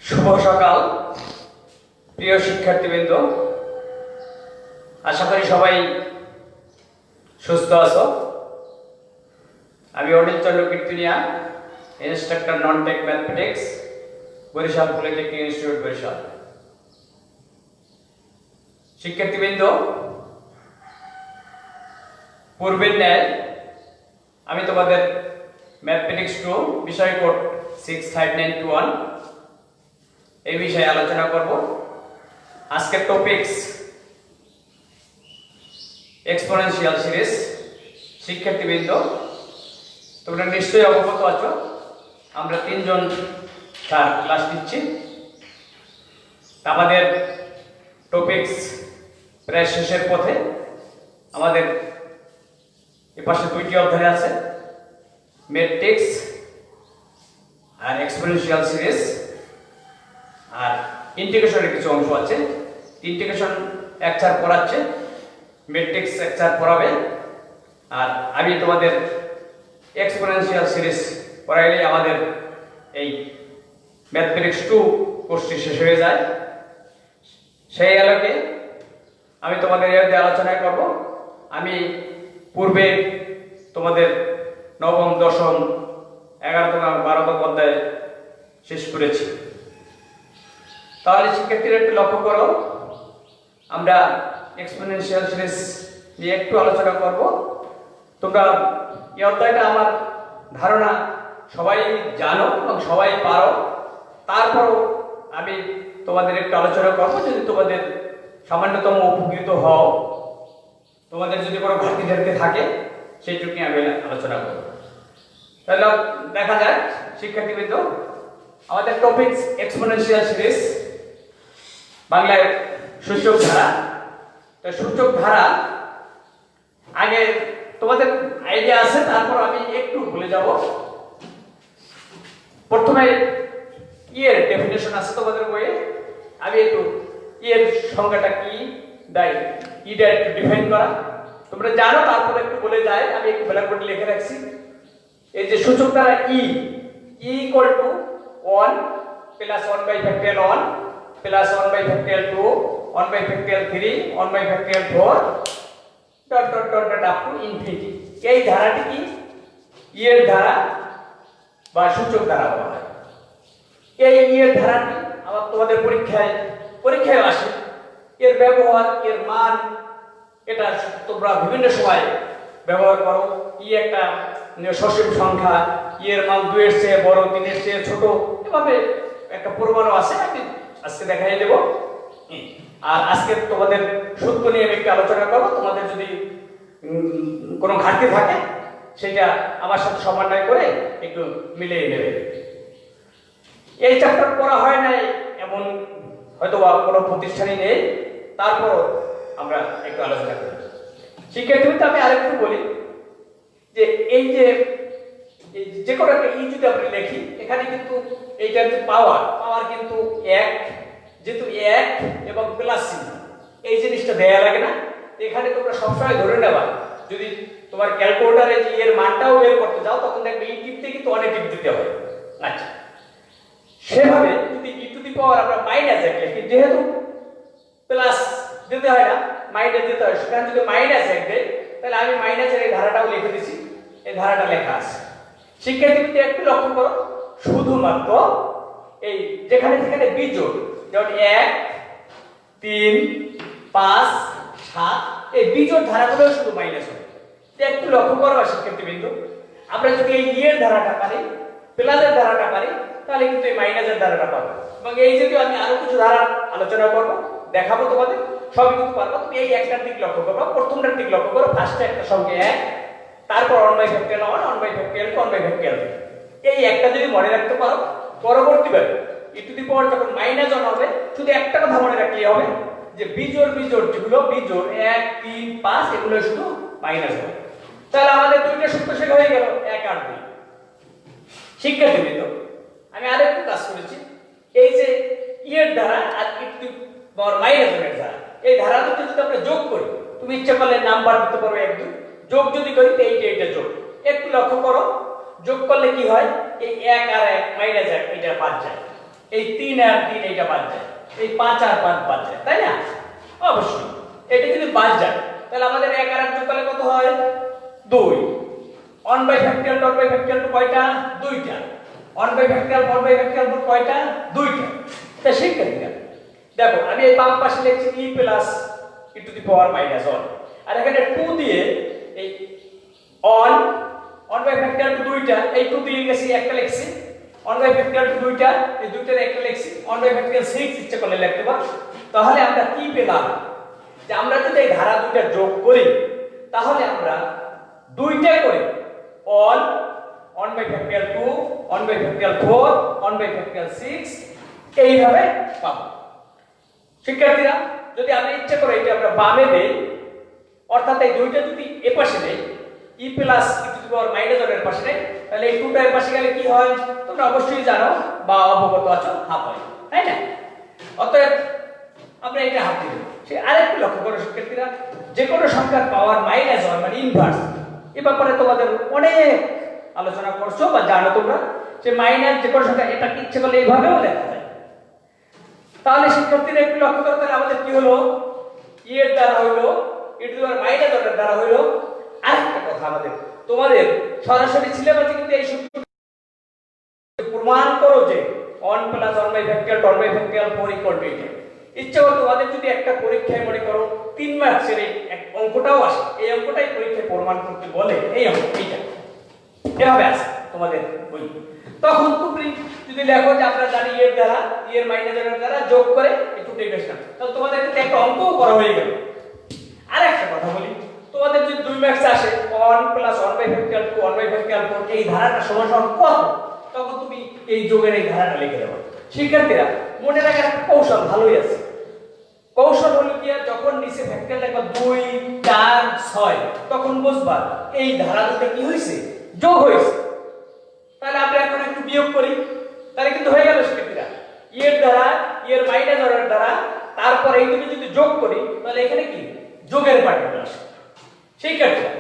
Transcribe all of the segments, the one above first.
শুভ সকাল প্রিয় শিক্ষার্থীবৃন্দ, আশা করি সবাই সুস্থ আছো। আমি Anil Chandra Kirtania, instructor non tech mathematics, Barishal polytechnic institute Barishal. শিক্ষার্থীবৃন্দ, পূর্বের ন্যায় আমি তোমাদের ম্যাথমেটিক্স 2 বিষয় কোড 65921 এই বিষয়ে আলোচনা করব। আজকের টপিকস এক্সপোনেনশিয়াল সিরিজ। শিক্ষার্থীবৃন্দ, তোমরা নিশ্চয়ই অবগত আছো, আমরা 3 জন স্যার ক্লাস নিচ্ছি। আমাদের টপিকস প্রায় শেষের পথে। আমাদের এপাশে 2টি অধ্যায় আছে, ম্যাট্রিক্স আর এক্সপোনেনশিয়াল সিরিজ, আর ইন্টিগ্রেশনের কিছু অংশ আছে। ইন্টিগ্রেশন এক স্যার পড়াচ্ছে, ম্যাট্রিক্স এক স্যার পড়াবে, আর আমি তোমাদের এক্সপোনেনশিয়াল সিরিজ পড়াইলে আমাদের এই ম্যাথমেটিক্স 2 কোর্সটি শেষ হয়ে যায়। সেই আলোকে আমি তোমাদের এর আলোচনা করব। আমি পূর্বে তোমাদের নবম, দশম, 11তম, 12তম অধ্যায় শেষ করেছি। তাহলে শিক্ষার্থীরা একটু লক্ষ্য করো, আমরা এক্সপোনেনশিয়াল সিরিজ নিয়ে একটু আলোচনা করব। তোমরা এই অধ্যায়টা আমার ধারণা সবাই জানো এবং সবাই পারো, তারপরও আমি তোমাদের একটু আলোচনা করবো। যদি তোমাদের সামান্যতম উপকৃত হও, তোমাদের যদি কোনো ঘাটতি ঘাটতি থাকে, সেইটুকু নিয়ে আমি আলোচনা করব। তাহলে দেখা যায় শিক্ষার্থীবৃন্দ, আমাদের টপিকস এক্সপোনেনশিয়াল সিরিজ, বাংলায় সূচক ধারা। তো সূচক ধারা আগে তোমাদের আইডিয়া আছে, তারপর আমি একটু ভুলে যাব। প্রথমে এর ডেফিনেশন আছে তোমাদের বইয়ে, আমি একটু এর সংজ্ঞাটা কি দেয় এটা একটু ডিফাইন করা তোমরা জানো, তারপর একটু বলে যায়। আমি একটু ব্ল্যাকবোর্ডে লিখে রাখছি। এই যে সূচক ধারা e equal to 1 plus 1 by factorial 1 plus 1 by factorial 2 1 by factorial 3 1 by factorial 4 dot dot dot dot up to infinity. এই ধারাটি কি এর ধারা বা সূচক ধারা বলা হয়। এই এর ধারাটি আবার তোমাদের পরীক্ষায় আসে। এর ব্যবহার, এর মান, এটা তোমরা বিভিন্ন সময় ব্যবহার করো। একটা সসীম সংখ্যা, এর মান 2 এর চেয়ে বড়, 3 এর চেয়ে ছোট, এভাবে একটা প্রমাণও আছে, আমি আজকে দেখাই দেব। আর আজকে তোমাদের সূত্র নিয়ে আমি একটু আলোচনা করবো। তোমাদের যদি কোনো ঘাটতি থাকে সেটা আমার সাথে সমন্বয় করে একটু মিলিয়ে নেবে। এই চ্যাপ্টার পড়া হয় নাই এমন হয়তো কোনো প্রতিষ্ঠানই নেই, তারপরও আমরা একটু আলোচনা করি। শিক্ষার্থীদের আমি আরেকটু বলি যে এই যে কোনো একটা ই যদি আমরা লিখি, এখানে কিন্তু এইটা পাওয়ার কিন্তু 1, যেহেতু 1 এবং প্লাস চিহ্ন, এই জিনিসটা দেয়া লাগে না। এখানে তোমরা সবসময় ধরে নেবা, যদি তোমার ক্যালকুলেটরে এর মানটাও বের করতে যাও, তখন দেখবে ই টিপতে কিন্তু অনেক টিপ দিতে হবে। আচ্ছা, সেভাবে যদি ই টু দি পাওয়ার আমরা মাইনাস 1 লিখি, যেহেতু প্লাস দিতে হয় না, মাইনাস দিতে হয়, সেখানে যদি মাইনাস 1 দেই, তাহলে আমি মাইনাসের এই ধারাটাও লিখে দিছি। এই ধারাটা লেখা আছে। শিক্ষার্থীদের একটু লক্ষ্য করো, শুধুমাত্র এই যেখানে বিজোড়, যেমন 1 3 5 7, এই বিজোড় ধারাগুলো শুধু মাইনাস হবে। একটু লক্ষ্য করো শিক্ষার্থীবৃন্দ, আমরা যদি এই এর ধারাটা পারি, প্লাসের ধারাটা পারি, তাহলে কিন্তু এই মাইনাসের ধারাটা পাবো। এবং এই যদি আমি আরো কিছু ধারা আলোচনা করব, দেখাবো তোমাদের, সবই কিন্তু পারবো। তুমি এই একটার দিক লক্ষ্য করবো, প্রথমটার দিক লক্ষ্য করো। ফার্স্টে একটা সংখ্যা 1, তারপর 1 by factorial 1 1 by factorial 2 1 by factorial 3। এই একটা যদি মনে রাখতে পারো, পরবর্তীবার ই টু দি পাওয়ার যখন মাইনাস 1 হবে, শুধু একটা কথা মনে রাখলেই হবে যে বিজোড় যেগুলো বিজোড় 1 3 5, এগুলো শুধু মাইনাস হবে। তাহলে আমাদের দুইটা সূত্র শেখা হয়ে গেল, 1 আর 2। শিক্ষার্থীবৃন্দ, আমি আরেকটু কাজ করেছি। এই যে এর ধারা আর ই টু দি পাওয়ার মাইনাস 1 এর ধারা, এই ধারা দুটো যদি আমরা যোগ করি, তুমি ইচ্ছা করলে নাম্বার দিতে পারো 1 2, যোগ যদি করি তো এইটা যোগ। একটু লক্ষ্য করো, যোগ করলে কি হয়, এই 1 আর 1 মাইনাস 1 এটা বাদ যায়। এই 3 আর 3 এইটা বাদ যায়, এই 5 আর 5 বাদ যায়, তাই না? অবশ্যই এটা যদি বাদ যায় তাহলে আমাদের 1 আর 1 যোগ করলে কত হয়? 2। 1 by factorial dot by factorial কয়টা? 2টা। 1 বাই ফ্যাক্টরিয়াল 4 বাই ফ্যাক্টরিয়াল কয়টা? 2টা। তা শিক্ষার্থীরা দেখো আমি এই বাম পাশে লিখছি e plus e to the power minus 1, আর এখানে 2 দিয়ে এই 1 বাই ফ্যাক্টরিয়াল 2টা, এই 2 দিয়ে গেছি একটা লিখছি, 1 বাই ফ্যাক্টরিয়াল 2টা, এই 2টার একটা লিখছি, 1 বাই ফ্যাক্টরিয়াল 6 ইচ্ছা করলে লিখতে পারো। তাহলে আমরা কি পেলাম? যে আমরা যদি এই ধারা দুইটা যোগ করি তাহলে আমরা দুইটা করে 1 by factorial 2, 1 by factorial 4, 1 by factorial 6 এইভাবে পাবো। শিক্ষার্থীরা যদি আমরা ইচ্ছা করে এটা আমরা বামে দেই, অর্থাৎ এই দুইটা যদি এ পাশে দেই e plus e to the power minus 1 এর পাশে দেই, তাহলে এই 2টা এর পাশে গেলে কি হয় তোমরা অবশ্যই জানো বা অবগত আছো, হাফ হয়, তাই না? অতএব আমরা এটা হাফ দিই। সে আরেকটু লক্ষ্য করো শিক্ষার্থীরা, যে কোনো সংখ্যার পাওয়ার মাইনাস 1 মানে ইনভার্স, এই ব্যাপারে তোমাদের অনেক আলোচনা করছো বা জানো তোমরা যে মাইনাস যে কোনো সংখ্যা এটা ইচ্ছে করলে এইভাবেও লেখা যায়। তাহলে শিক্ষার্থীরা একটু লক্ষ্য করো, তাহলে আমাদের কি হলো? e এর দ্বারা হইলো e to the power minus 1 এর দ্বারা হইলো। আরেকটা কথা আমাদের তোমাদের সরাসরি সিলেবাসে কিন্তু এই সূত্র প্রমাণ করো যে 1 plus 1 by factorial 1 by factorial 4 equal to 8। ইচ্ছা করো তোমাদের যদি একটা পরীক্ষায় মনে করো 3 মার্কসের এই অঙ্কটাও আসে, এই অঙ্কটাই পরীক্ষায় প্রমাণ করতে বলে, এই অঙ্ক এইটা এভাবে আসে তোমাদের বই, তখন তুমি যদি লেখো যে আমরা জানি এর দ্বারা এর মাইনাস এর দ্বারা যোগ করে একটু ডেভিয়েশন, তাহলে তোমাদের ক্ষেত্রে একটা অঙ্কও করা হয়ে গেল। আর একটা কথা বলি, তোমাদের যদি 2 মার্কস আসে 1 plus 1 by factorial 2, 1 by factorial 4 এই ধারাটা সমান সমান কত, তখন তুমি এই যোগের এই ধারাটা লিখে দেবে। শিক্ষার্থীরা মনে রাখার একটা কৌশল ভালোই আছে। কৌশল হলো কি, যখন নিচে ফ্যাক্টরিয়াল লিখবা 2, 4, 6 তখন বুঝবা এই ধারা দুটো কি হইছে? যোগ হইছে। তাহলে আমরা এখন একটু বিয়োগ করি, তাহলে কিন্তু হয়ে গেল শিক্ষার্থীরা এর দ্বারা এর মাইনাস এর দ্বারা, তারপর এই দুটো যদি যোগ করি তাহলে এখানে কি যোগের পার্টিকেল আসে। শিক্ষার্থীরা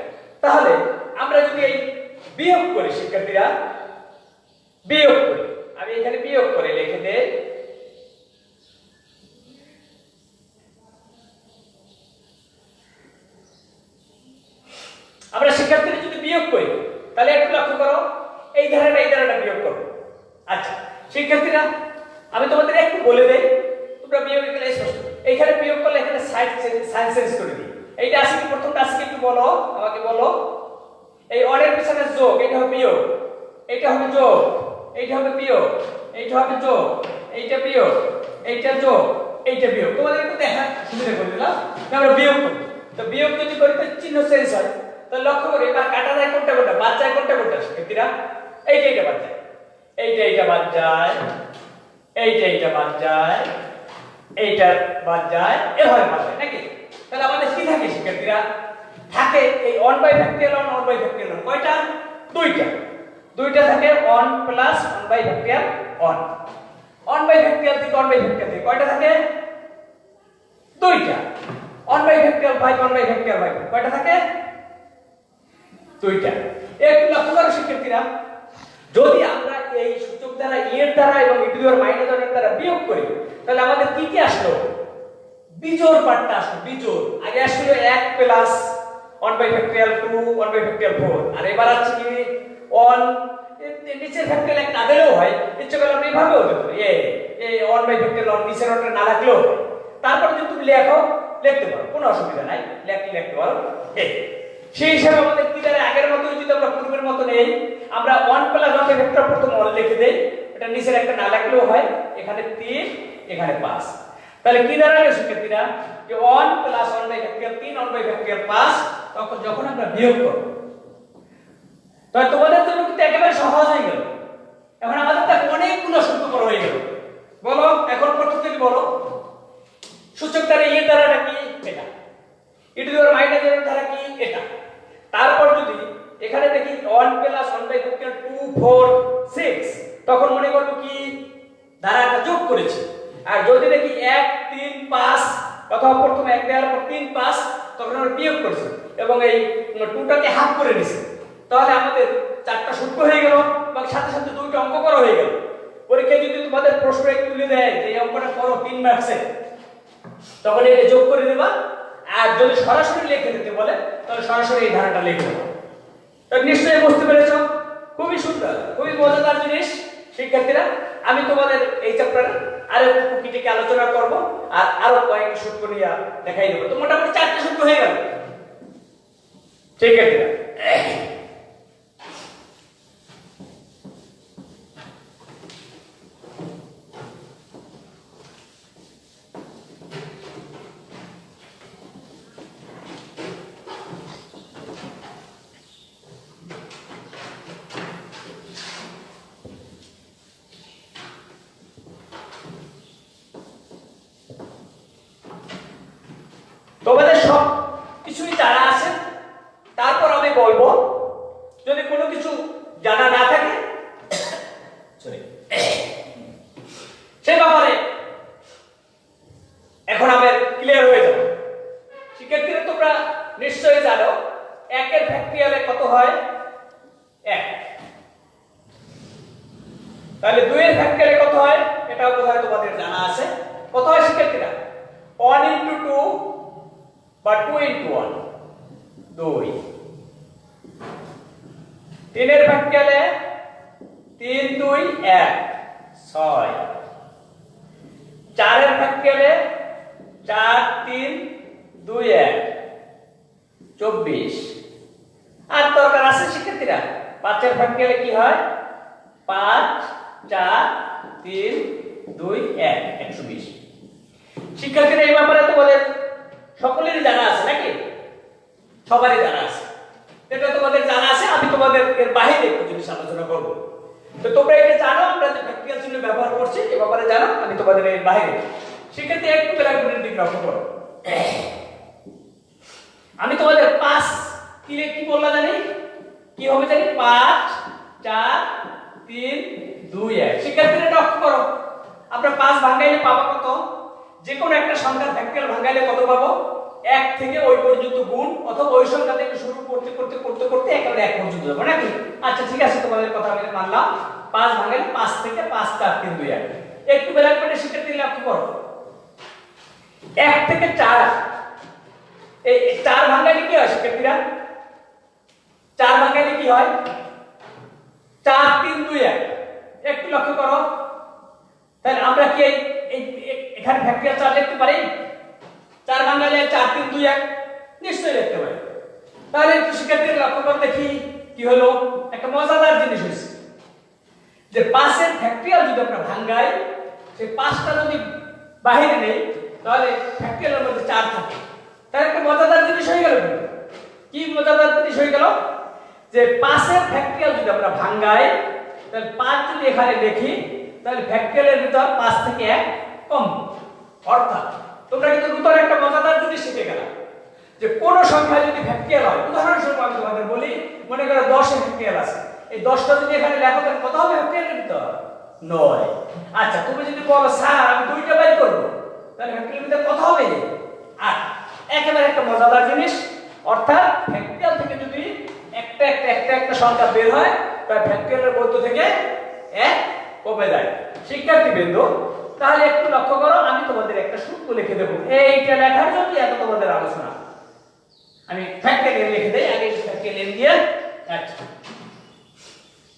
তাহলে আমরা যদি এই বিয়োগ করি, শিক্ষার্থীরা বিয়োগ করি, আমি এখানে বিয়োগ করে লিখে দেই আমরা শিক্ষার্থীরা যদি বিয়োগ করি তাহলে একটু লক্ষ্য করো এই ধারাটা বিয়োগ করো। আচ্ছা শিক্ষার্থীরা আমি তোমাদের একটু বলে দেই, তোমরা বিয়োগ এখানে স্পষ্ট, এইখানে বিয়োগ করলে এখানে সাইন চেঞ্জ করে দিই। এইটা আসলে কি প্রথমটা আসলে একটু বলো, আমাকে বলো। এই অরের পিছনে যোগ, এটা হবে বিয়োগ, এটা হবে যোগ, এইটা হবে বিয়োগ, এইটা হবে যোগ, এইটা বিয়োগ, এইটা যোগ, এইটা বিয়োগ। তোমাদের একটু দেখা সুবিধা করে দিলাম। আমরা বিয়োগ করি, তো বিয়োগ যদি করি তো চিহ্ন চেঞ্জ হয়। তো লক্ষ্য করি এবার কাটা যায় কোনটা কোনটা, বাদ যায় কোনটা কোনটা শিক্ষার্থীরা? এইটা বাদ যায়, এইটা বাদ যায়, এইটা বাদ যায়, এইটা বাদ যায়, এভাবে বাদ যায় নাকি? তাহলে আমাদের কি থাকে শিক্ষার্থীরা? থাকে এই 1 বাই ফ্যাক্টরিয়াল 1, 1 বাই ফ্যাক্টরিয়াল 1 কয়টা? দুইটা থাকে 1 plus 1 by factorial 1, 1 by factorial থেকে 1 বাই ফ্যাক্টরিয়াল থেকে কয়টা থাকে? দুইটা। 1 বাই ফ্যাক্টরিয়াল 5, 1 বাই ফ্যাক্টরিয়াল 5 কয়টা থাকে? দুইটা। একটু লক্ষ্য করো শিক্ষার্থীরা, যদি আমরা এই সূচক দ্বারা এর দ্বারা এবং e to the power minus 1 এর দ্বারা বিয়োগ করি তাহলে আমাদের কি কি আসলো? বিজোড় পার্টটা আসলো, বিজোড়। আগে আসলো 1 plus 1 by factorial 2, 1 by factorial 4, আর এবার আছে কি 1 নিচের ফ্যাক্টরিয়াল এক না দিলেও হয়, ইচ্ছা করলে আমরা এইভাবেও দিতে পারি, এই 1 বাই ফ্যাক্টরিয়াল 1 নিচের ওটা না রাখলেও হয়। তারপর যদি তুমি লেখো লিখতে পারো, কোনো অসুবিধা নাই, লিখতে পারো। সেই হিসাবে আমাদের কি দাঁড়ায়? আগের মতো যদি আমরা পূর্বের মতো নেই, আমরা 1 প্লাস 1 বাই ফ্যাক্টরিয়াল প্রথম 1 লিখে দেই, এটা নিচের একটা না রাখলেও হয়, এখানে 3 এখানে 5। তাহলে কি দাঁড়াবে শিক্ষার্থীরা? যে 1 plus 1 by factorial 3, 1 by factorial 5, তখন যখন আমরা বিয়োগ করব তাহলে তোমাদের জন্য কিন্তু একেবারে সহজ হয়ে গেল। এখন আমাদের তো অনেকগুলো সূত্র বড় হয়ে গেল। বলো এখন প্রথম থেকে বলো, সূচক দ্বারা এর দ্বারাটা কি? এটা। e to the power minus এর দ্বারা কি? এটা। তারপর যদি এখানে দেখি 1 প্লাস 1 বাই ফ্যাক্টরিয়াল 2, 4, 6, তখন মনে করব কি ধারাটা যোগ করেছি। আর যদি দেখি 1, 3, 5 অথবা প্রথমে 1 দেওয়ার পর 3, 5 তখন আমরা বিয়োগ করেছি এবং এই 2টাকে হাফ করে নিয়েছি। তাহলে আমাদের 4টা সূত্র হয়ে গেল এবং সাথে সাথে 2টা অঙ্ক করা হয়ে গেল। পরীক্ষায় যদি তোমাদের প্রশ্ন দেয় যে এই অঙ্কটা করো 3 মার্কসে, তখন এটা যোগ করে দেবা। আর যদি সরাসরি লিখে দিতে বলে তাহলে সরাসরি এই ধারাটা লিখে দেবা। তো নিশ্চয়ই বুঝতে পেরেছো, খুবই সুন্দর, খুবই মজাদার জিনিস শিক্ষার্থীরা। আমি তোমাদের এই চ্যাপ্টারে আরো টুকিটাকি আলোচনা করব আর আরো কয়েকটা সূত্র নিয়ে দেখাই দেবো। তো মোটামুটি 4টে সূত্র হয়ে গেল শিক্ষার্থীরা। তোমাদের সব কিছুই জানা আছে, তারপর আমি বলবো যদি কোনো কিছু জানা না থাকে সে ব্যাপারে এখন আমার ক্লিয়ার হয়ে যাবে। শিক্ষার্থীরা তোমরা নিশ্চয়ই জানো 1 এর ফ্যাক্টরিয়ালে কত হয় 1, তাহলে 2 এর ফ্যাক্টরিয়ালে কত হয় এটাও বোধহয় তোমাদের জানা আছে। কত হয় শিক্ষার্থীরা? 1 into 2 বা 2 into 1 2। 3 এর ফ্যাক্টরিয়ালে 3 2 1 6। 4 এর ফ্যাক্টরিয়ালে 4 3 2 1 24। আর দরকার আছে শিক্ষার্থীরা 5 এর ফ্যাক্টরিয়ালে কি হয় 5 4 3 2 1 120। শিক্ষার্থীরা এই ব্যাপারে তোমাদের সকলেরই জানা আছে নাকি? সবারই জানা আছে, এটা তোমাদের জানা আছে। আমি তোমাদের এর বাইরে একটু জিনিস আলোচনা করব। তো তোমরা এটা জানো আমরা যে ফ্যাক্টরিয়াল চিহ্ন ব্যবহার করছি এই ব্যাপারে জানো, আমি তোমাদের এর বাইরে। শিক্ষার্থী একটু ব্ল্যাকবোর্ডের দিকে লক্ষ্য করো। আমি তোমাদের 5 কি বললা জানি কি হবে জানি 5 4 3 2 1। শিক্ষার্থীরা লক্ষ্য করো আমরা 5 ভাঙাইলে পাবো কত? যে কোনো একটা সংখ্যার ফ্যাক্টরিয়াল ভাঙাইলে কত পাবো? 1 থেকে ওই পর্যন্ত গুণ অথবা ওই সংখ্যা থেকে শুরু করতে করতে করতে করতে একেবারে 1 পর্যন্ত যাবো নাকি? আচ্ছা ঠিক আছে, তোমাদের কথা আমি মানলাম। 5 ভাঙাইলে 5 থেকে 5 4 3 2 1। একটু ব্ল্যাকবোর্ডে শিক্ষার্থী লক্ষ্য করো 1 থেকে 4, এই 4 ভাঙাইলে কি হয় শিক্ষার্থীরা? 4 ভাঙাইলে কি হয় 4 3 2 1। একটু লক্ষ্য করো, তাহলে আমরা কি এখানে ফ্যাক্টরিয়াল 4 লিখতে পারি? 4 ভাঙাইলে 4 3 2 1 নিশ্চয়ই লিখতে পারি। তাহলে একটু শিক্ষার্থীরা লক্ষ্য করে দেখি কি হলো। একটা মজাদার জিনিস হয়েছে যে 5 এর ফ্যাক্টরিয়াল যদি আমরা ভাঙাই, সেই 5টা যদি বাইরে নেই তাহলে ফ্যাক্টরিয়ালের মধ্যে 4 থাকে। তাহলে একটা মজাদার জিনিস হয়ে গেল। কি মজাদার জিনিস হয়ে গেল যে 5 এর ফ্যাক্টরিয়াল যদি আমরা ভাঙাই তাহলে 5 যদি এখানে লিখি তাহলে ফ্যাক্টরিয়ালের ভিতর 5 থেকে 1 কম। অর্থাৎ তোমরা কিন্তু নতুন একটা মজাদার জিনিস শিখে গেলা যে কোন সংখ্যা যদি ফ্যাক্টরিয়াল হয়, উদাহরণস্বরূপ আমি তোমাদের বলি, মনে করো 10 এর ফ্যাক্টরিয়াল আছে, এই 10টা যদি এখানে লেখো তাহলে কত হবে ফ্যাক্টরিয়ালের ভিতর? 9। আচ্ছা তুমি যদি বলো স্যার আমি 2টা বের করব, তাহলে ফ্যাক্টরিয়ালের ভিতর কত হবে? 8। একেবারে একটা মজাদার জিনিস। অর্থাৎ ফ্যাক্টরিয়াল থেকে যদি একটা সংখ্যা বের হয় তাহলে ফ্যাক্টরিয়ালের মধ্য থেকে 1 কমে যায়। শিক্ষার্থীবৃন্দ তাহলে একটু লক্ষ্য করো, আমি তোমাদের একটা সূত্র লিখে দেব। এইটা লেখার জন্য এত তোমাদের আলোচনা। আমি ফ্যাক্টরিয়াল লিখে দেই, আগে ফ্যাক্টরিয়াল দিয়ে আচ্ছা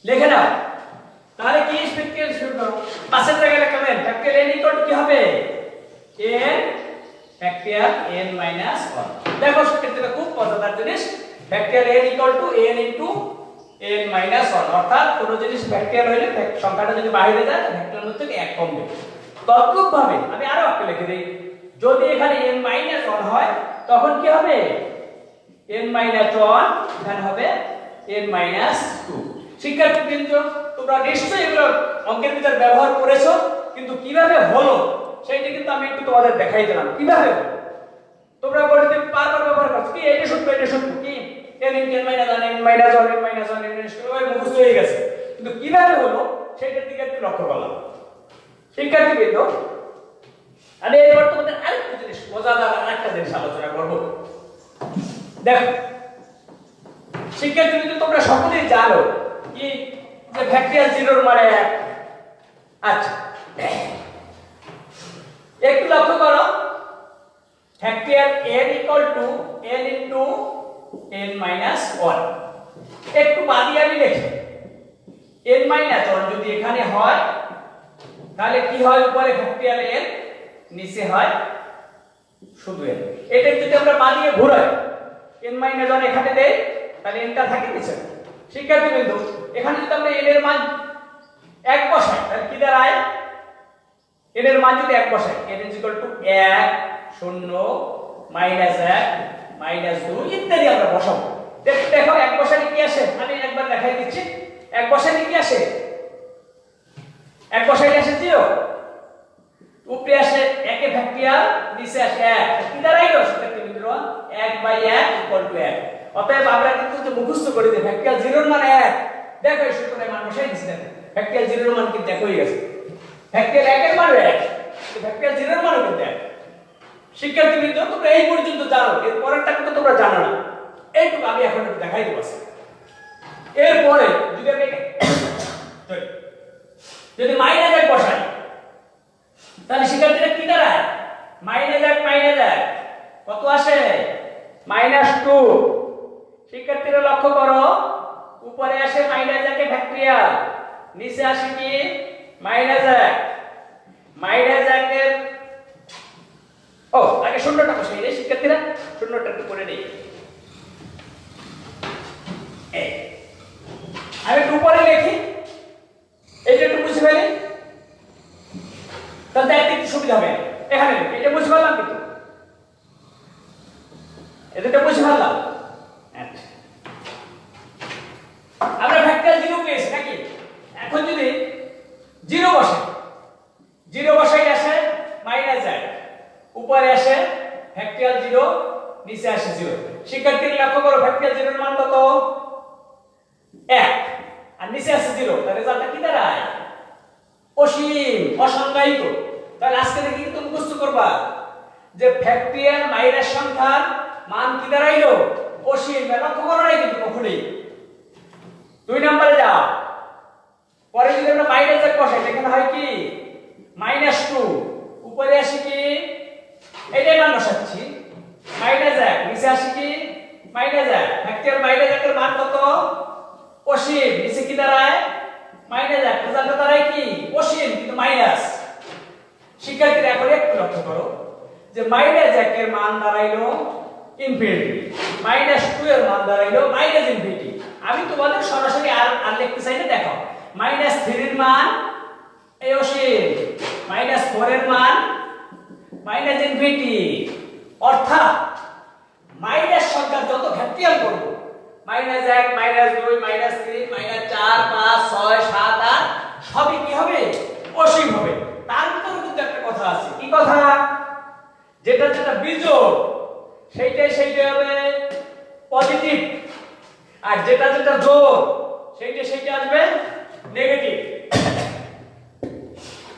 লিখে নাও। তাহলে কি ফ্যাক্টরিয়াল শুরু করো, পাশের জায়গায় লিখবেন ফ্যাক্টরিয়াল n ইকুয়াল কি হবে? n factorial n minus 1। দেখো শিক্ষার্থীরা খুব মজাদার জিনিস, factorial n equal to n into n minus 1। অর্থাৎ কোন জিনিস ফ্যাক্টরিয়াল হলে সংখ্যাটা যদি বাইরে যায় তাহলে ফ্যাক্টরিয়াল মধ্যে 1 কমবে। তদ্রূপ ভাবে আমি আরো একটা লিখে দেই, যদি এখানে n মাইনাস 1 হয় তখন কি হবে? n মাইনাস 1 এখানে হবে n মাইনাস 2। শিক্ষার্থীবৃন্দ তোমরা নিশ্চয়ই এগুলো অঙ্কের ভিতর ব্যবহার করেছো, কিন্তু কিভাবে হলো সেটা কিন্তু আমি একটু তোমাদের দেখাই দিলাম কিভাবে হলো। তোমরা গণিতে বারবার ব্যবহার করছো কি এটা সূত্র কি n n minus 1 n minus 1 n minus 1 n minus 2 ওই মুখস্থ হয়ে গেছে, কিন্তু কিভাবে হলো সেটার দিকে একটু লক্ষ্য করলাম। শিক্ষার্থীবৃন্দ আমি এবার তোমাদের আরেকটা জিনিস মজাদার আরেকটা জিনিস আলোচনা করব। দেখো শিক্ষার্থীবৃন্দ তোমরা সকলেই জানো কি যে ফ্যাক্টরিয়াল 0 এর মানে 1। আচ্ছা একটু লক্ষ্য করো factorial n equal to n into n minus 1 একটু বাদিয়ে আমি লিখি n মাইনাস 1 যদি এখানে হয় তাহলে কি হয় উপরে ফ্যাক্টরিয়াল n নিচে হয় শুধু n এটা যদি আমরা বাদিয়ে ঘোরাই n মাইনাস 1 এখানে দেই তাহলে n টা থাকে নিচে শিক্ষার্থী বিন্দু এখানে যদি আমরা n এর মান 1 বসাই তাহলে কি দাঁড়ায় n এর মান যদি 1 বসাই n 1 0 -1 -2 ইত্যাদি আমরা বসাবো দেখো 1 বসালে কি আসে আমি একবার দেখাই দিচ্ছি 1 বসালে কি আসে 1 বসালে আসে 0 উপরে আসে 1 এর ফ্যাক্টরিয়াল নিচে আসে 1 কি দাঁড়াইলো শিক্ষার্থী বিন্দু 1/1 = 1 অতএব আমরা কিন্তু মুখস্থ করে দিই ফ্যাক্টরিয়াল 0 এর মান 1 দেখো এই সূত্রে মান বসাই দিছি দেখো ফ্যাক্টরিয়াল 0 এর মান কি দেখোই গেছে ফ্যাক্টরিয়াল 1 এর মান 1 ফ্যাক্টরিয়াল 0 এর মান কিন্তু 1 শিক্ষার্থী বৃন্দ তোমরা এই পর্যন্ত জানো এর পরেরটা কিন্তু তোমরা জানো না এইটুকু আমি এখন দেখাই দেব এরপরে যদি আমি যদি মাইনাস 1 বসাই তাহলে শিক্ষার্থীরা কি দাঁড়ায় -1 কত আসে -2 শিক্ষার্থীরা লক্ষ্য করো উপরে আসে -1 এর ফ্যাক্টরিয়াল নিচে আসে কি -1 এর ও আগে শূন্যটা বসাই দেই শিক্ষার্থীরা শূন্যটা একটু করে দেই এই আমি একটু উপরে লিখি এইটা একটু বুঝে ফেলি তাহলে দেখতে একটু সুবিধা হবে এখানে লিখি এটা বুঝে ফেললাম কিন্তু এটা বুঝে ফেললাম আচ্ছা আমরা ফ্যাক্টরিয়াল 0 পেয়েছি নাকি এখন যদি 0 বসাই 0 বসাই আসে -1 উপরে আসে ফ্যাক্টরিয়াল 0 নিচে আসে 0 শিক্ষার্থীরা লক্ষ্য করো ফ্যাক্টরিয়াল 0 এর মান কত 1 আর নিচে আসে 0 তার রেজাল্টটা কি দাঁড়ায় অসীম অসংজ্ঞায়িত তাহলে আজকে দেখি তুমি মুখস্থ করবা যে ফ্যাক্টরিয়াল মাইনাস সংখ্যার মান কি দাঁড়াইলো অসীম লক্ষ্য করো না কিন্তু কখনোই 2 নম্বরে যাও পরে যদি আমরা -1 বসাই এখানে হয় কি -2 উপরে আসে কি এটাই মান বসাচ্ছি -1 নিচে আসে কি -1 ফ্যাক্টরিয়াল -1 এর মান কত অসীম নিচে কি দাঁড়ায় -1 রেজাল্ট দাঁড়ায় কি অসীম কিন্তু মাইনাস শিক্ষার্থীরা এখন একটু লক্ষ্য করো যে -1 এর মান দাঁড়াইলো ইনফিনিটি -2 এর মান দাঁড়াইলো -ইনফিনিটি আমি তোমাদের সরাসরি আর লিখতে চাই না দেখো -3 এর মান এই অসীম -4 এর মান ইনফিনিটি অর্থাৎ মাইনাস সংখ্যা যত ফ্যাক্টরিয়াল করব -1 -2 -3 -4 5 6 7 8 সবই কি হবে অসীম হবে তার ভিতরে কিন্তু একটা কথা আছে কি কথা যেটা যেটা বিজোড় সেইটাই হবে পজিটিভ আর যেটা যেটা জোড় সেইটা আসবে নেগেটিভ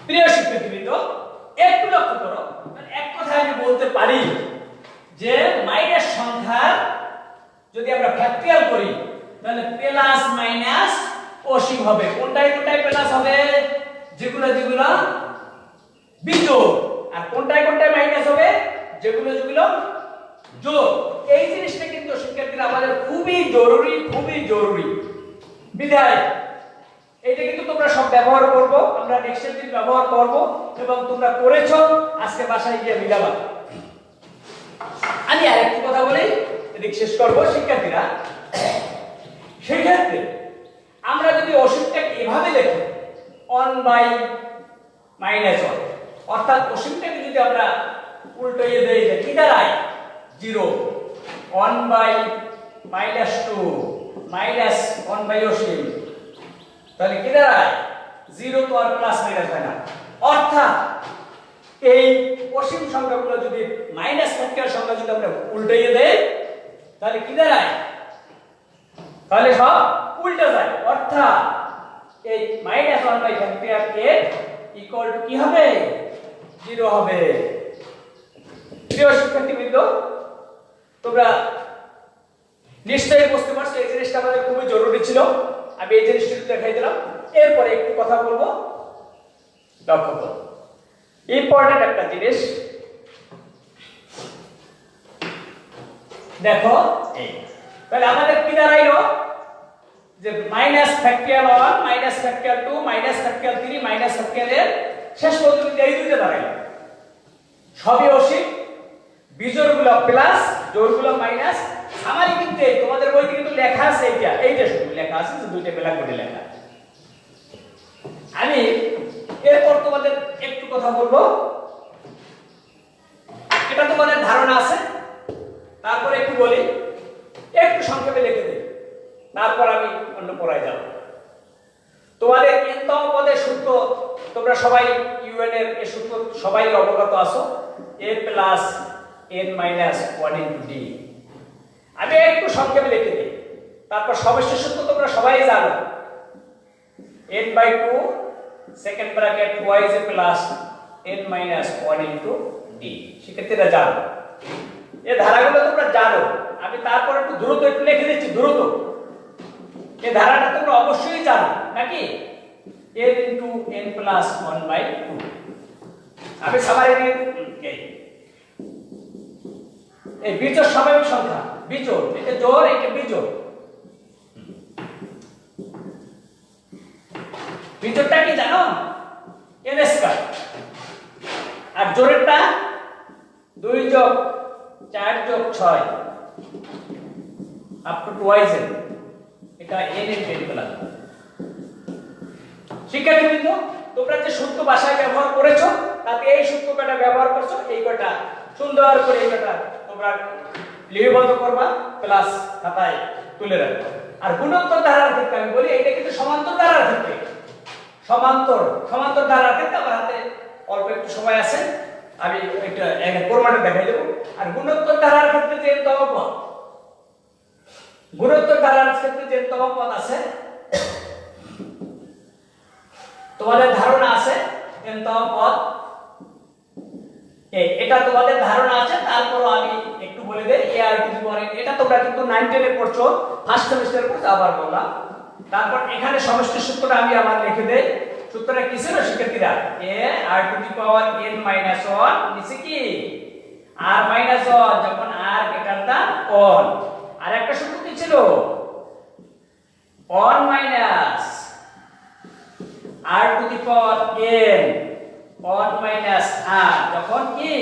প্রিয় শিক্ষার্থীবৃন্দ একটু লক্ষ্য করো এক কথায় আমি বলতে পারি যে মাইনাস সংখ্যা যদি আমরা ফ্যাক্টরিয়াল করি তাহলে প্লাস মাইনাস অসীম হবে কোনটায় প্লাস হবে যেগুলো বিজোড় আর কোনটায় মাইনাস হবে যেগুলো যোগ এই জিনিসটা কিন্তু শিক্ষার্থীরা আমাদের খুবই জরুরি বিধায় এটা কিন্তু তোমরা সব ব্যবহার করব আমরা নেক্সট দিন ব্যবহার করব এবং তোমরা করেছো আজকে বাসায় গিয়ে মিলাবা আমি আরেকটা কথা বলি এদিক শেষ করব শিক্ষার্থীরা সেই ক্ষেত্রে আমরা যদি অসীমটাকে এভাবে লিখি 1/-1 অর্থাৎ অসীমটাকে যদি আমরা উল্টিয়ে দেই যে কি দাঁড়ায় 0 1/-2 -1 অসীম তাহলে কি দাঁড়ায় 0 তো আর প্লাস মাইনাস হয় না অর্থাৎ এই অসীম সংখ্যাগুলো যদি মাইনাস ফ্যাক্টরিয়াল সংখ্যা যদি আমরা উল্টিয়ে দেই তাহলে কি দাঁড়ায় তাহলে সব উল্টে যায় অর্থাৎ এই -1/ফ্যাক্টরিয়াল ইকুয়াল টু কি হবে 0 হবে প্রিয় শিক্ষার্থীবৃন্দ তোমরা নিশ্চয়ই বুঝতে পারছো এই জিনিসটা আমাদের খুবই জরুরি ছিল আমি এই জিনিসটা দেখাই দিলাম এরপরে একটু কথা বলবো লক্ষ্য করো ইম্পর্টেন্ট একটা জিনিস দেখো এই তাহলে আমাদের কি দাঁড়াইলো যে minus factorial 1 minus factorial 2 minus factorial 3 minus factorial এর শেষ পর্যন্ত এই দুইটা দাঁড়াইলো সবই অসীম বিজোড়গুলো প্লাস জোড়গুলো মাইনাস আমারই কিন্তু তোমাদের বইতে কিন্তু লেখা আছে এইটা শুধু লেখা আছে যে দুইটা ব্ল্যাকবোর্ডে লেখা আছে আমি এরপর তোমাদের একটু কথা বলবো এটা তোমাদের ধারণা আছে তারপর একটু বলি একটু সংক্ষেপে লিখে দিই তারপর আমি অন্য পড়ায় যাব তোমাদের nতম পদের সূত্র তোমরা সবাই un এর এই সূত্র সবাই অবগত আছো a plus n minus 1 into d আমি একটু সংক্ষেপে লিখে দিই তারপর সমষ্টি সূত্র তোমরা সবাই জানো n/2 second bracket y is a plus n minus 1 into d শিক্ষার্থীরা জানো এই ধারাগুলো তোমরা জানো আমি তারপর একটু দ্রুত একটু লিখে দিচ্ছি দ্রুত এই ধারাটা তোমরা অবশ্যই জানো নাকি n ইনটু n প্লাস 1/2 আমি সামারি এই বিজোড় স্বাভাবিক সংখ্যা বিজোড় এটা জোড় এটা বিজোড় বিজোড়টা কি জানো n স্কয়ার আর জোড়েরটা 2 যোগ 4 যোগ 6 আপ টু টুয়াইস এটা n ইনটু n প্লাস শিক্ষার্থীবৃন্দ তোমরা যে সূত্র ভাষায় ব্যবহার করেছো তাতে এই সূত্র কয়টা ব্যবহার করছো এই কয়টা সুন্দর করে এই কয়টা তোমরা লিপিবদ্ধ করবা প্লাস খাতায় তুলে রাখবা আর গুণোত্তর ধারার ক্ষেত্রে আমি বলি এটা কিন্তু সমান্তর ধারার ক্ষেত্রে সমান্তর ধারার ক্ষেত্রে আমার হাতে অল্প একটু সময় আছে আমি একটা ফরম্যাটে দেখাই দেব আর গুণোত্তর ধারার ক্ষেত্রে যে nতম পদ গুণোত্তর ধারার ক্ষেত্রে যে nতম পদ আছে তোমাদের ধারণা আছে nতম পদ এটা তোমাদের ধারণা আছে তারপরও আমি একটু বলে দেই a r to the power n এটা তোমরা কিন্তু 9 10 এ পড়ছো ফার্স্ট সেমিস্টারে পড়ছো আবার বললাম তারপর এখানে সমষ্টি সূত্রটা আমি আবার লিখে দেই সূত্রটা কি ছিল শিক্ষার্থীরা a r to the power n minus 1 নিচে কি r মাইনাস 1 যখন r গ্রেটার দ্যান 1 আর একটা সূত্র কি ছিল 1 minus r to the power n 1 minus r যখন কি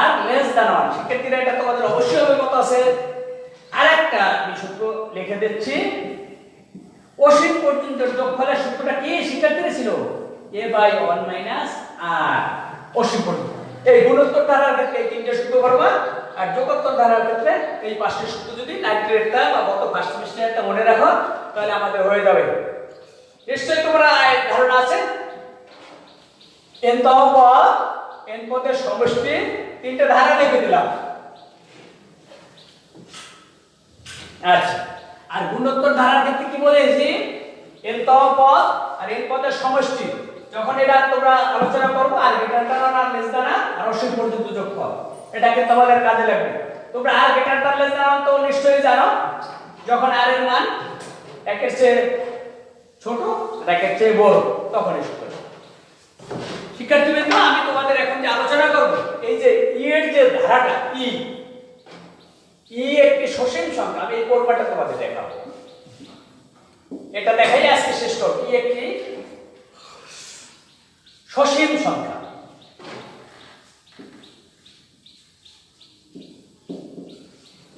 r লেস দ্যান 1 শিক্ষার্থীরা এটা তোমাদের অবশ্যই অবগত আছে আরেকটা আমি সূত্র লিখে দিচ্ছি অসীম পর্যন্ত যোগফলের সূত্রটা কি শিক্ষার্থীরা ছিল a বাই 1 মাইনাস r অসীম পর্যন্ত এই গুণোত্তর ধারার ক্ষেত্রে এই তিনটে সূত্র করবা আর যোগোত্তর ধারার ক্ষেত্রে এই পাঁচটি সূত্র যদি নাইট্রেটটা বা গত ফার্স্ট সেমিস্টারটা মনে রাখো তাহলে আমাদের হয়ে যাবে নিশ্চয়ই তোমরা ধারণা আছে nতম পদ n পদের সমষ্টি তিনটে ধারা লিখে দিলাম আচ্ছা আর গুণোত্তর ধারার ক্ষেত্রে কি বলেছি nতম পদ আর n পদের সমষ্টি যখন এটা তোমরা আলোচনা করবে আর গ্রেটার দ্যান আর লেস দ্যান আর অসীম পর্যন্ত যোগফল এটাকে তোমাদের কাজে লাগবে তোমরা আর গ্রেটার দ্যান লেস দ্যান তো নিশ্চয়ই জানো যখন r এর মান 1 এর চেয়ে ছোট আর 1 এর চেয়ে বড় তখন এই সূত্র শিক্ষার্থীবৃন্দ আমি তোমাদের এখন যে আলোচনা করব এই যে ই এর যে ধারাটা ই একটি সসীম সংখ্যা আমি এই ফরম্যাটে তোমাদের দেখাবো এটা দেখাই আজকে শেষ করব ই একটি সসীম সংখ্যা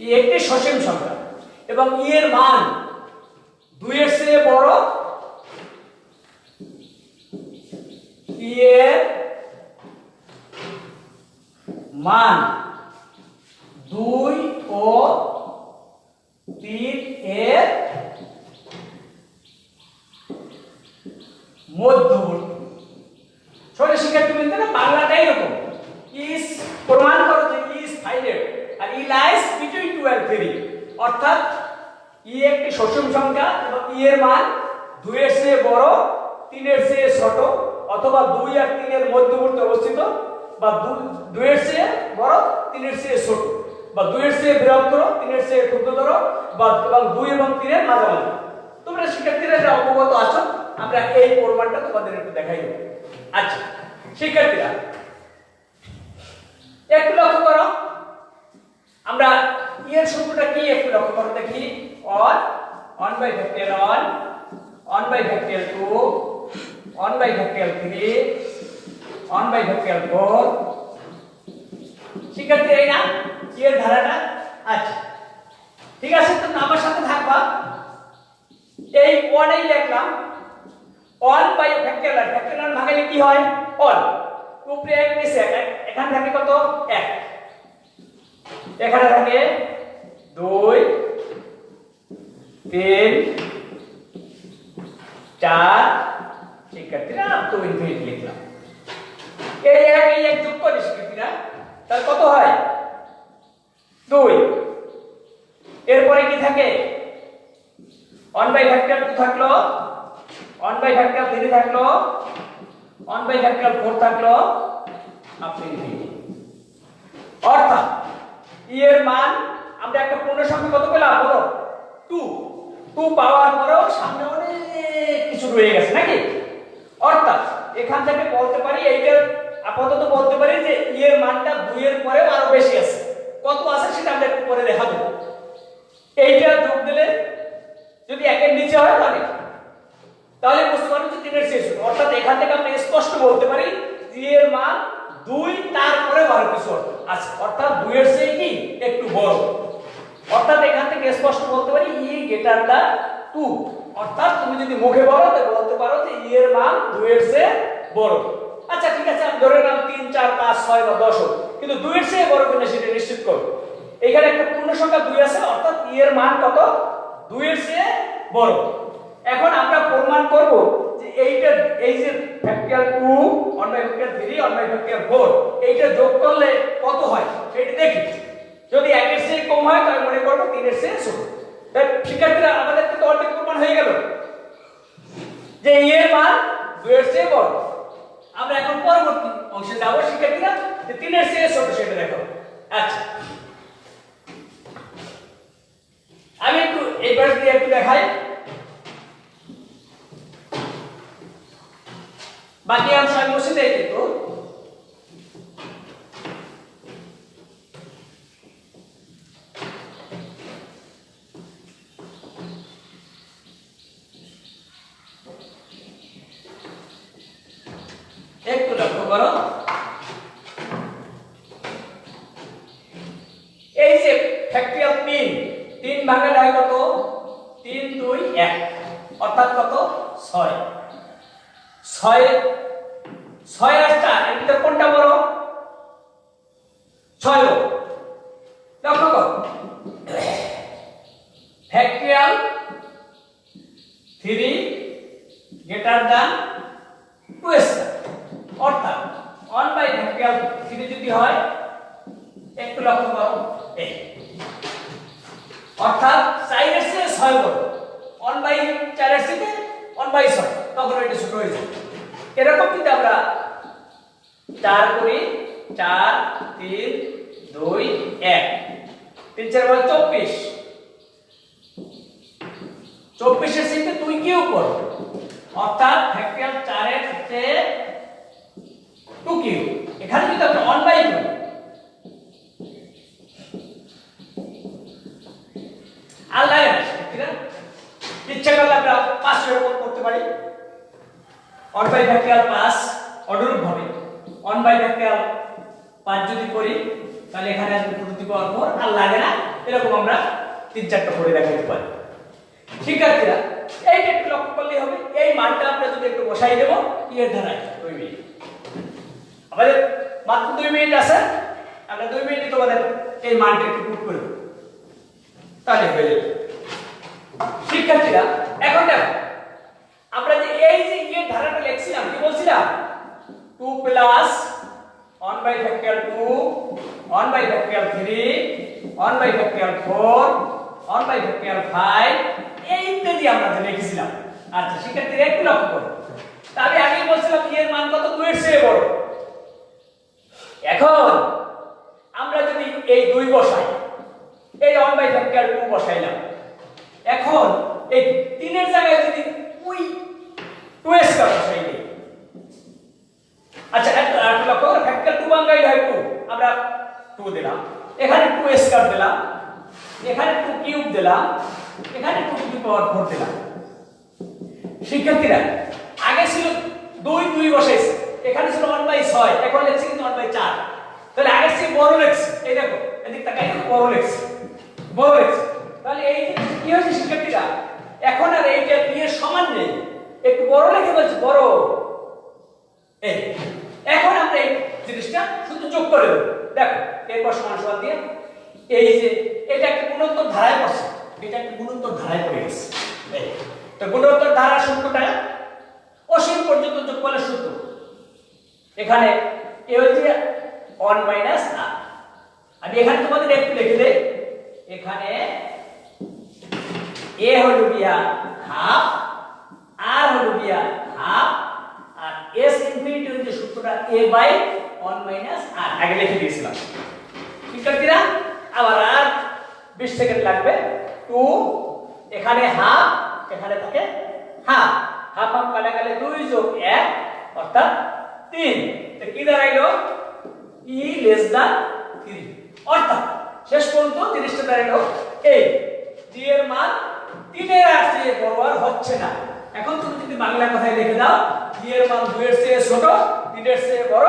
ই একটি সসীম সংখ্যা এবং ই এর মান 2 এর চেয়ে বড় ই এর মান 2 ও 3 এর মধ্যবর্তী ছোট শিক্ষার্থীবৃন্দ না বাংলাটা এরকম ইজ প্রমাণ করো যে ইজ ফাইনাইট আর ই লাইস বিটুইন 2 and 3 অর্থাৎ ই একটি সসীম সংখ্যা এবং ই এর মান 2 এর চেয়ে বড় 3 এর চেয়ে ছোট অথবা 2 আর 3 এর মধ্যবর্তী অবস্থিত বা 2 এর চেয়ে বড় 3 এর চেয়ে ছোট বা 2 এর চেয়ে বৃহত্তর 3 এর চেয়ে ক্ষুদ্রতর বা 2 এবং 3 এর মাঝামাঝি তোমরা শিক্ষার্থীরা এটা অবগত আছো আমরা এই ফরম্যাটটা তোমাদের একটু দেখাই দেব আচ্ছা শিক্ষার্থীরা একটু লক্ষ্য করো, আমরা এর সূত্রটা কি একটু লক্ষ্য করো দেখি। On 1 by factorial 1, 1 by factorial 2, 1 by factorial 3, 1 by factorial 4। শিক্ষার্থী এই না এর ধারাটা? আচ্ছা ঠিক আছে, তো আমার সাথে থাকবা। এই 1 এই লিখলাম 1 বাই ফ্যাক্টরিয়াল, ফ্যাক্টরিয়াল ভাঙলে কি হয়? 1 উপরে 1 নিচে 1, এখানে থাকে কত? 1, এখানে থাকে 2 3 4। শিক্ষার্থীরা তো ইনফিনিটি লিখলাম। এই এক যোগ করে শিক্ষার্থীরা তাহলে কত হয়? 2। এরপরে কি থাকে? 1 বাই ফ্যাক্টরিয়াল 2 থাকলো, 1 বাই ফ্যাক্টরিয়াল 3 থাকলো, 1 বাই ফ্যাক্টরিয়াল 4 থাকলো, আপনি ইনফিনিটি। অর্থাৎ এর মান আমরা একটা পূর্ণ সংখ্যা কত পেলাম বলো? 2। 2 পাওয়ার পরেও সামনে অনেক কিছু রয়ে গেছে নাকি? অর্থাৎ এখান থেকে বলতে পারি, এইটা আপাতত বলতে পারি যে এর মানটা 2 এর পরেও আরো বেশি আছে। কত আছে সেটা আমরা একটু পরে দেখাবো। এইটা যোগ দিলে যদি 1 এর নিচে হয় তাহলে বুঝতে পারবেন যে 3 এর শেষ। অর্থাৎ এখান থেকে আমরা স্পষ্ট বলতে পারি যে এর মান 2 তারপরে আরো কিছু আছে, অর্থাৎ 2 এর চেয়ে কি একটু বড়। অর্থাৎ এখান থেকে স্পষ্ট বলতে পারি ই গ্রেটার দ্যান 2। অর্থাৎ তুমি যদি মুখে বলো তাহলে বলতে পারো যে ই এর মান 2 এর চেয়ে বড়। আচ্ছা ঠিক আছে, আমি ধরে নিলাম 3 4 5 6 বা 10, কিন্তু 2 এর চেয়ে বড় কিনা সেটা নিশ্চিত করো। এখানে একটা পূর্ণ সংখ্যা 2 আছে, অর্থাৎ ই এর মান কত? 2 এর চেয়ে বড়। এখন আমরা প্রমাণ করব যে এইটা, এই যে factorial 2, 1 by factorial 3, 1 by factorial 4, এইটা যোগ করলে কত হয় সেটা দেখি। যদি 1 এর চেয়ে কম হয় তাহলে মনে করব 3 এর চেয়ে ছোট। তাই শিক্ষার্থীরা আমাদের তো অর্ধেক প্রমাণ হয়ে গেল যে ই এর মান 2 এর চেয়ে বড়। আমরা এখন পরবর্তী অংশে যাব শিক্ষার্থীরা, যে 3 এর চেয়ে ছোট সেটা দেখো। আচ্ছা আমি একটু এই পাশ দিয়ে একটু দেখাই, বাকি অংশ আমি মুছে দেই। কিন্তু একটু লক্ষ্য করো, এই যে ফ্যাক্টরিয়াল 3 ভাঙলে হয় কত? 3 2 1, অর্থাৎ কত? 6। 6 আর 4 এর ভিতর কোনটা বড়? 6 বড়। লক্ষ্য করো, ফ্যাক্টরিয়াল 3 গ্রেটার দ্যান 2 স্কয়ার। অর্থাৎ 1 বাই ফ্যাক্টরিয়াল 3 যদি হয়, একটু লক্ষ্য করো এই, অর্থাৎ 4 এর চেয়ে 6 বড়। 1 বাই 4 এর চেয়ে 1 বাই 6, তখন এটা ছোট হয়ে যায়। এরকম যদি আমরা 4 করি, 4 3 2 1, 3 4 বলে 24। 24 এর চেয়ে 2 কি উপর, অর্থাৎ ফ্যাক্টরিয়াল 4 এর চেয়ে 2 কিউব। এখানে যদি আমরা 1 বাই করি, আল্লাহ ইচ্ছা করলে আমরা 5 এর উপর করতে পারি। 1 বাই ফ্যাক্টরিয়াল 5 অনুরূপ ভাবে 1 বাই ফ্যাক্টরিয়াল 5 যদি করি তাহলে এখানে আসবে 2 টু দি পাওয়ার 4। আর লাগে না, এরকম আমরা 3 4টা করে দেখাতে পারি। শিক্ষার্থীরা এইটা একটু লক্ষ্য করলেই হবে, এই মানটা আমরা যদি একটু বসাই দেব কি এর ধারায় 2 মিনিট। আমাদের মাত্র 2 মিনিট আছে, আমরা 2 মিনিটে তোমাদের এই মানটা একটু পুট করব, তাহলে হয়ে যাবে। শিক্ষার্থীরা এখন দেখো, আমরা যে এই যে এর ধারাটা লিখছিলাম, কি বলছিলাম? 2 plus 1 by factorial 2, 1 by factorial 3, 1 by factorial 4, 1 by factorial 5, এইটা দিয়ে আমরা লিখেছিলাম। আচ্ছা শিক্ষার্থীরা একটু লক্ষ্য করো, আমি আগেই বলছিলাম এর মান কত? 2 এর চেয়ে বড়। এখন আমরা যদি এই 2 বসাই, এই 1 বাই ফ্যাক্টরিয়াল 2 বসাইলাম, এখন এই 3 এর জায়গায় যদি ওই 2 স্কয়ার বসাই দিই, আচ্ছা দিলাম, এখানে 2 স্কয়ার দিলাম, এখানে 2 কিউব দিলাম, এখানে 2 টু দি পাওয়ার 4 দিলাম। শিক্ষার্থীরা আগে ছিল 2 2 বসাইছে, এখানে ছিল 1/6, এখন লিখছি কিন্তু 1/4। তাহলে আগে ছিল বড় লিখছি, এই দেখো এদিক তাকাই বড় লিখছি, বড় লিখছি। তাহলে এই কি হচ্ছে শিক্ষার্থীরা, এখন আর এইটা দিয়ে সমান নেই, একটু বড় লিখে বলছি বড়। এই এখন আমরা এই জিনিসটা শুধু যোগ করে দেব, দেখো এরপর সমান সমান দিয়ে এই যে এটা একটা গুণোত্তর ধারায় পড়ছে, এটা একটা গুণোত্তর ধারায় পড়ে গেছে। এই তো গুণোত্তর ধারার সূত্রটা অসীম পর্যন্ত যোগ করলে সূত্র, এখানে এ হচ্ছে 1 মাইনাস r। আমি এখানে তোমাদের একটু লিখে দেই, এখানে a হলো গিয়া হাফ, r হলো গিয়া হাফ, আর s ইনফিনিটির যে সূত্রটা a বাই 1 মাইনাস r আগে লিখে দিয়েছিলাম। শিক্ষার্থীরা আবার আর 20 সেকেন্ড লাগবে। 2 এখানে হাফ, এখানে থাকে হাফ, হাফ হাফ কাটা গেলে 2 যোগ 1 অর্থাৎ 3। তো কি দাঁড়াইলো e লেস দ্যান 3, অর্থাৎ শেষ পর্যন্ত জিনিসটা দাঁড়াইলো এই g এর মান 3 এর আর চেয়ে বড় আর হচ্ছে না। এখন তুমি যদি বাংলা কথায় লিখে দাও g এর মান 2 এর চেয়ে ছোট, 3 এর চেয়ে বড়,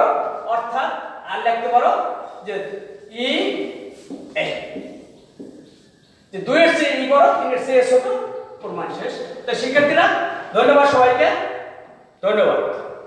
অর্থাৎ আর লিখতে পারো যে e যে 2 এর চেয়ে e বড়, 3 এর চেয়ে ছোট, প্রমাণ শেষ। তো শিক্ষার্থীরা ধন্যবাদ সবাইকে, ধন্যবাদ।